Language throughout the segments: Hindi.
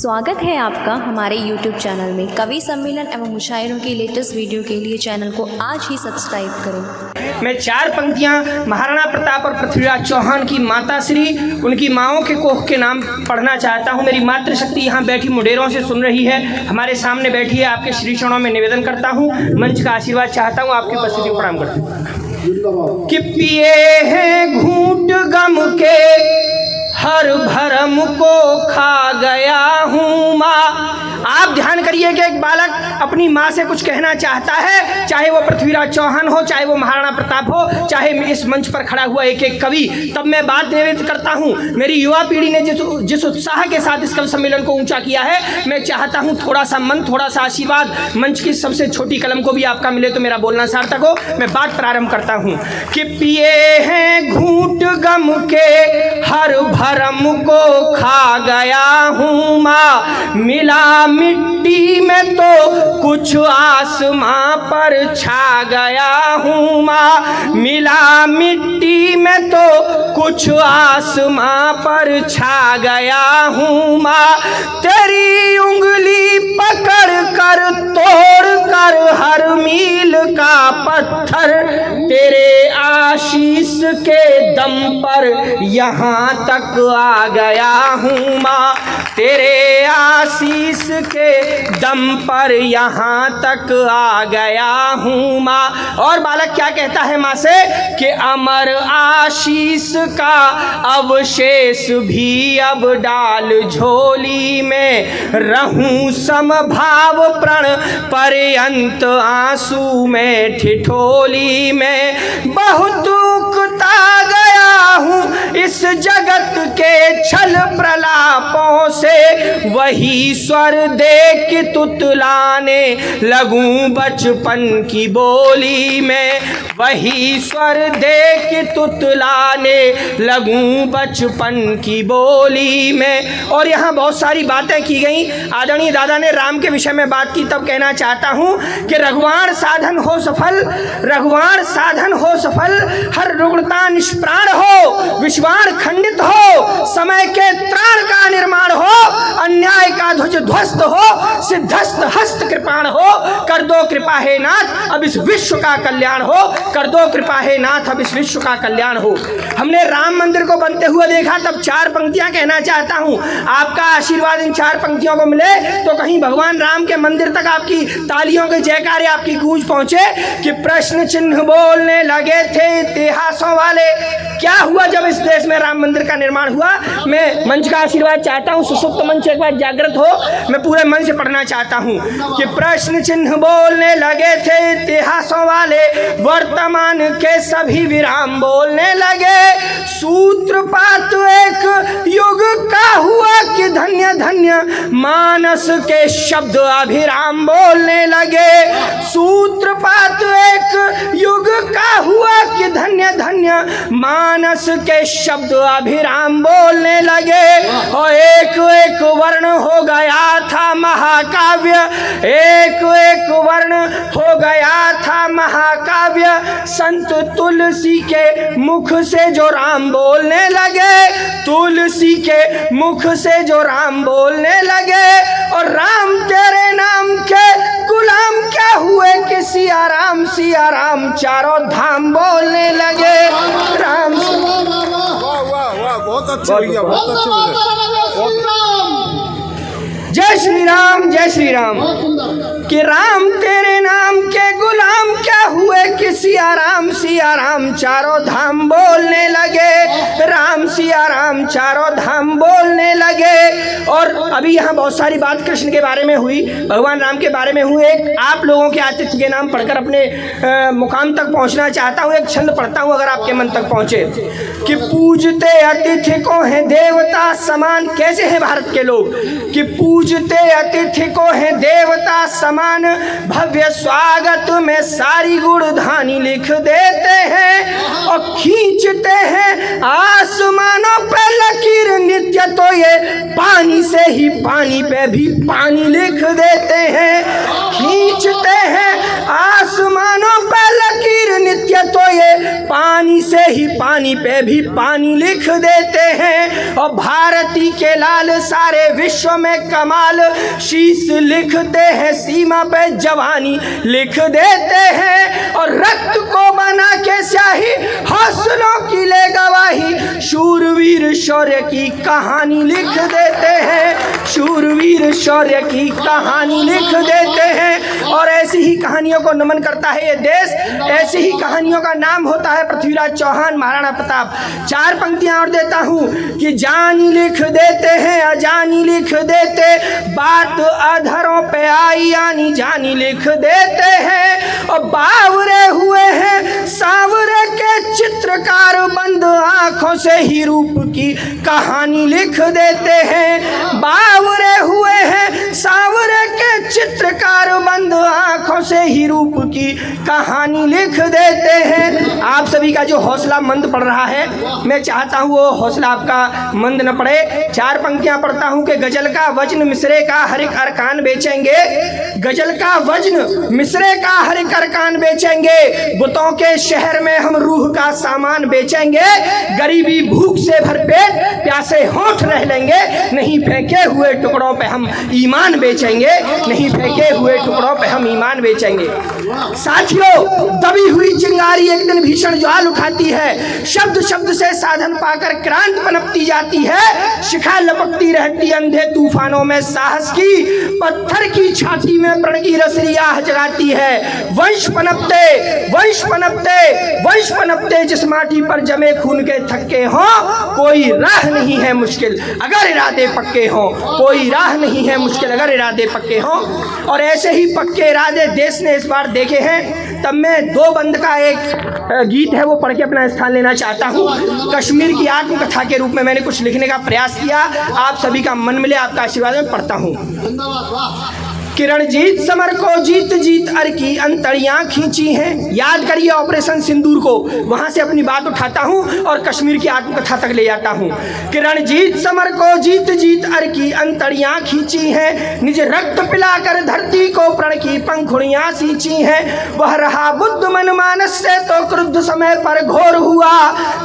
स्वागत है आपका हमारे YouTube चैनल में। कवि सम्मेलन एवं मुशायरों की लेटेस्ट वीडियो के लिए चैनल को आज ही सब्सक्राइब करें। मैं चार पंक्तियां महाराणा प्रताप और पृथ्वीराज चौहान की माता श्री उनकी माओं के कोख के नाम पढ़ना चाहता हूं। मेरी मातृशक्ति यहाँ बैठी मुडेरों से सुन रही है, हमारे सामने बैठी है। आपके श्री चरणों में निवेदन करता हूँ, मंच का आशीर्वाद चाहता हूँ, आपकी उपस्थिति को प्रणाम करता हूँ। कि पिए हैं घूंट गम के हर भरम को खा गया हूँ माँ। आप ध्यान करिए कि एक बालक अपनी माँ से कुछ कहना चाहता है, चाहे वो पृथ्वीराज चौहान हो, चाहे वो महाराणा प्रताप हो, चाहे इस मंच पर खड़ा हुआ एक एक कवि। तब मैं बात निवेदित करता हूँ, मेरी युवा पीढ़ी ने जिस उत्साह के साथ इस कवि सम्मेलन को ऊंचा किया है, मैं चाहता हूँ थोड़ा सा मन, थोड़ा सा आशीर्वाद मंच की सबसे छोटी कलम को भी आपका मिले तो मेरा बोलना सार्थक हो। मैं बात प्रारंभ करता हूँ कि पिए हैं घूंट गम के हर भरम को खा गया हूँ माँ। मिला मिट्टी में तो कुछ आसमां पर छा गया हूँ माँ। मिला मिट्टी में तो कुछ आसमां पर छा गया हूँ माँ। तेरी उंगली पकड़ कर तोड़ कर हर मील का पत्थर तेरे आशीष के दम पर यहाँ तक आ गया हूँ माँ। तेरे आशीष के दम पर यहाँ तक आ गया हूँ माँ। और बालक क्या कहता है माँ से कि अमर आशीष का अवशेष भी अब डाल झोली में, रहूं समभाव प्रण पर्यंत आंसू में ठिठोली में। बहुत उकता गया हूँ इस जगत के छल प्रलापों से, वही स्वर दे के तुतलाने लगूं बचपन की बोली में। वही स्वर दे के तुतलाने लगूं बचपन की बोली में। और यहाँ बहुत सारी बातें की गई। आदरणीय दादा ने राम के विषय में बात की, तब कहना चाहता हूँ कि रघुवाण साधन हो सफल, रघुवाण साधन हो सफल, हर रुग्णता निष्प्राण हो, विश्वाण खंडित हो, समय के त्राण का निर्माण हो, अन्याय का ध्वज ध्वस्त हो, सिद्धस्त हस्त कृपाण हो। कर दो कृपा हे नाथ अब इस विश्व का कल्याण हो, कर दो कृपा हे नाथ अब इस विश्व का कल्याण हो। हमने राम मंदिर को बनते हुए देखा, तब चार पंक्तियां कहना चाहता हूं। आपका आशीर्वाद इन चार पंक्तियों को मिले तो कहीं भगवान राम के मंदिर तक आपकी तालियों के जयकारे, आपकी गूंज पहुंचे कि प्रश्न चिन्ह बोलने लगे थे इतिहासों वाले, क्या हुआ जब इस देश में राम मंदिर का निर्माण हुआ। मैं मंच का आशीर्वाद चाहता हूं, सुसुप्त मंच एक बार जागृत हो, मैं पूरे मन से पढ़ना चाहता हूं कि प्रश्न चिन्ह बोलने लगे थे इतिहासों वाले, वर्तमान के सभी विराम बोलने लगे। सूत्रपात एक युग का हुआ कि धन्य धन्य मानस के शब्द अभिराम बोलने लगे। सूत्रपात एक युग का हुआ कि धन्य धन्य मानस के शब्द अभिराम बोलने लगे। और एक एक वर्ण हो गया था महाकाव्य, एक एक वर्ण हो गया था महाकाव्य। संत तुलसी के मुख से जो राम बोलने लगे, तुलसी के मुख से जो राम बोलने लगे। और राम तेरे नाम के गुलाम क्या हुए कि सिया राम चारों धाम बोलने लगे। राम बहुत अच्छे भैया, बहुत अच्छे बोले। जय श्री राम कि राम तेरे नाम के गुलाम क्या हुए कि सिया राम चारों धाम बोलने लगे। राम सिया राम चारों धाम बोलने लगे। और अभी यहाँ बहुत सारी बात कृष्ण के बारे में हुई, भगवान राम के बारे में हुई। एक आप लोगों के आतिथ्य के नाम पढ़कर अपने मुकाम तक पहुँचना चाहता हूँ। एक छंद पढ़ता हूँ अगर आपके मन तक पहुँचे कि पूजते अतिथि को है देवता समान। कैसे हैं भारत के लोग कि पूजते अतिथि को है देवता समान, भव्य स्वागत में सारी गुणधानी लिख देते हैं और खींचते हैं आसमानों पे लकीर नित्य। तो ये पानी से ही पानी पे भी पानी लिख देते हैं, खींचते हैं आसमानों पे लकीर नित्य तो ये पानी से ही पानी पे भी पानी लिख देते हैं। और भारती के लाल सारे विश्व में कमाल, शीश लिखते हैं सीमा पे जवानी लिख देते हैं। और रक्त को बना के स्याही हौसलों की ले गवाही, शूरवीर शौर्य की कहानी लिख देते हैं, शूरवीर शौर्य की कहानी लिख देते हैं। और ऐसी ही कहानियों को नमन करता है ये देश, ऐसी ही कहानियों का नाम होता है पृथ्वीराज चौहान, महाराणा प्रताप। 4 पंक्तियां और देता हूं कि जानी लिख देते हैं अजानी लिख देते, बात अधरों पे आई यानी जानी लिख देते हैं। और बावरे हुए हैं सावरे के चित्रकार, बंद आंखों से ही रूप की कहानी लिख देते हैं। बावरे हुए हैं सावरे के चित्रकार, बंद आंखों से ही रूप की कहानी लिख देते हैं। आप सभी का जो हौसला मंद पड़ रहा है, मैं चाहता हूँ वो हौसला आपका मंद न पड़े। 4 पंक्तियां पढ़ता हूँ कि गजल का वजन मिसरे का हर एक अरकान बेचेंगे, गजल का वजन मिसरे का हर एक अरकान बेचेंगे, बुतों के शहर में हम रूह का सामान बेचेंगे, गरीबी भूख से भरपेट प्यासे होठ रह लेंगे, नहीं फेंके हुए टुकड़ों पे हम ईमान बेचेंगे, नहीं फेंके हुए टुकड़ों पे हम ईमान बेचेंगे। साथियों, दबी हुई चिंगारी एक दिन भीषण ज्वाल उठाती है, शब्द शब्द से साधन पाकर क्रांत पनपती जाती है, शिखा लपकती रहती अंधे तूफानों में साहस की, पत्थर की छाती में प्रण की रसरी आह जगाती है। वंश पनपते वंश पनपते वंश पनपते जिस माटी पर जमे खून के थक्के हों, कोई राह नहीं है मुश्किल अगर इरादे पक्के हों, कोई राह नहीं है मुश्किल अगर इरादे पक्के हों। और ऐसे ही पक्के इरादे देश ने इस बार देखे हैं। तब मैं 2 बंद का एक गीत है वो पढ़ के अपना स्थान लेना चाहता हूँ। कश्मीर की आत्मकथा के रूप में मैंने कुछ लिखने का प्रयास किया, आप सभी का मन मिले, आपका आशीर्वाद में पढ़ता हूँ। किरण जीत समर को जीत जीत अर की अंतड़ियां खींची हैं। याद करिए ऑपरेशन सिंदूर को, वहां से अपनी बात उठाता हूं और कश्मीर की आत्मकथा तक ले जाता हूं। किरण जीत समर को जीत जीत अर की अंतड़ियां खींची हैं, निज रक्त पिलाकर धरती को प्रण की पंखुड़ियां सींची हैं। वह रहा बुद्ध मन मानस से तो क्रुद्ध समय पर घोर हुआ,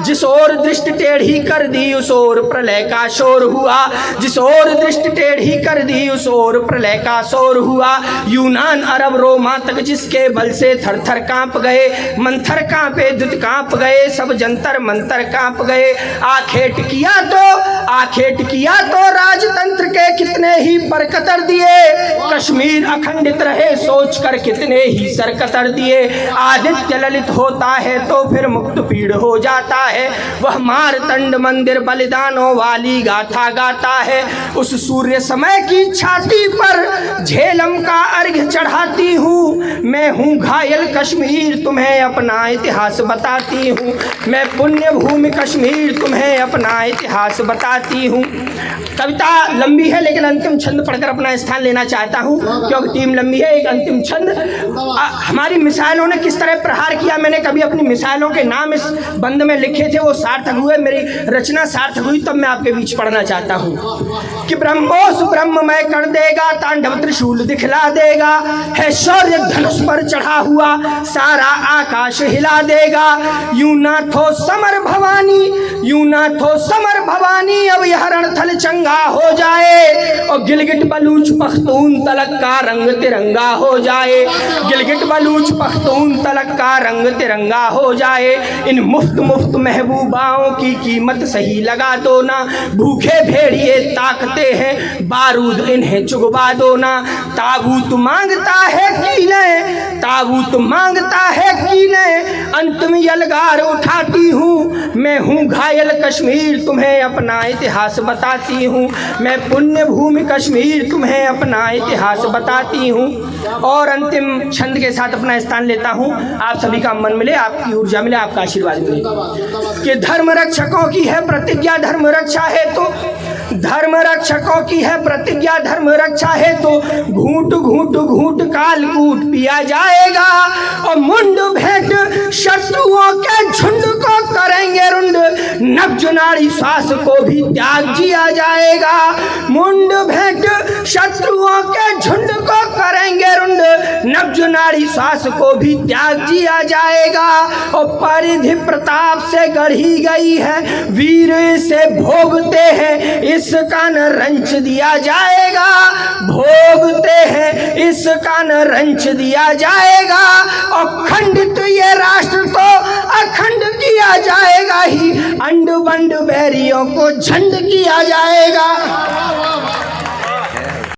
जिस ओर दृष्टि टेढ़ी कर दी उस ओर प्रलय का शोर हुआ, जिस ओर दृष्टि टेढ़ी कर दी उस ओर प्रलय का शोर हुआ। यूनान अरब रोमा तक जिसके बल से थर थर कांप गए, मंथर कांपे दुत कांप गए, सब जंतर मंतर कांप गए। आखेट किया तो राजतंत्र के कितने ही पर कतर दिए, कश्मीर अखंडित रहे सोच कर कितने ही सर कतर दिए। आदित्य ललित होता है तो फिर मुक्त पीड़ हो जाता है, वह मारतंड मंदिर बलिदानों वाली गाथा गाता है। उस सूर्य समय की छाती पर झेलम का अर्घ्य चढ़ाती हूँ, मैं हूँ घायल कश्मीर तुम्हें अपना इतिहास बताती हूँ, मैं पुण्य भूमि कश्मीर तुम्हें अपना इतिहास बताती हूँ। कविता लंबी है लेकिन अंतिम छंद पढ़कर अपना स्थान लेना चाहता हूँ, क्योंकि टीम लंबी है। एक अंतिम छंद, हमारी मिसाइलों ने किस तरह प्रहार किया, मैंने कभी अपनी मिसाइलों के नाम इस बंद में लिखे थे, वो सार्थक हुए, मेरी रचना सार्थक हुई, तब मैं आपके बीच पढ़ना चाहता हूँ कि ब्रह्मोस ब्रह्ममय कर देगा, तांडव त्रिशूल दिखला देगा, है शौर्य धनुष पर चढ़ा हुआ, सारा आकाश हिला देगा। यूं ना थो समर भवानी, यूं ना थो समर भवानी, अब यह रणथल चंगा हो जाए, और गिलगिट बलूच पख्तून तलक का रंग तिरंगा हो जाए, गिलगिट बलूच पख्तून तलक का रंग तिरंगा हो जाए। इन मुफ्त मुफ्त महबूबाओं की कीमत सही लगा दो ना, भूखे भेड़िए ताकते हैं बारूद इन्हें चुगवा दो ना। ताबूत मांगता है कीले, ताबूत मांगता है कीले, अंत में यलगार उठाती हूँ, मैं हूँ घायल कश्मीर तुम्हें अपना इतिहास बताती हूँ, मैं पुण्य भूमि कश्मीर तुम्हें अपना इतिहास बताती हूँ। और अंतिम छंद के साथ अपना स्थान लेता हूँ। आप सभी का मन मिले, आपकी ऊर्जा मिले, आपका आशीर्वाद मिले कि धर्म रक्षकों की है प्रतिज्ञा धर्म रक्षा है तो, धर्म रक्षकों की है प्रतिज्ञा धर्म रक्षा है तो, घूंट घूंट घूंट कालकूट पिया जाएगा, और मुंड भेंट शत्रुओं के झुंड को करेंगे रुंड, नब्ज नाड़ी श्वास को भी त्याग जिया जाएगा। मुंड भेंट शत्रुओं के झुंड को करेंगे रुंड, नब्ज नाड़ी श्वास को भी त्याग दिया जाएगा। और परिधि प्रताप से गढ़ी गई है, वीर से भोगते हैं इसका न रंच दिया जाएगा, भोगते हैं इसका न रंच दिया जाएगा। और खंडित ये राष्ट्र तो अखंड किया जाएगा ही, अंड बंड बैरियों को झंड किया जाएगा।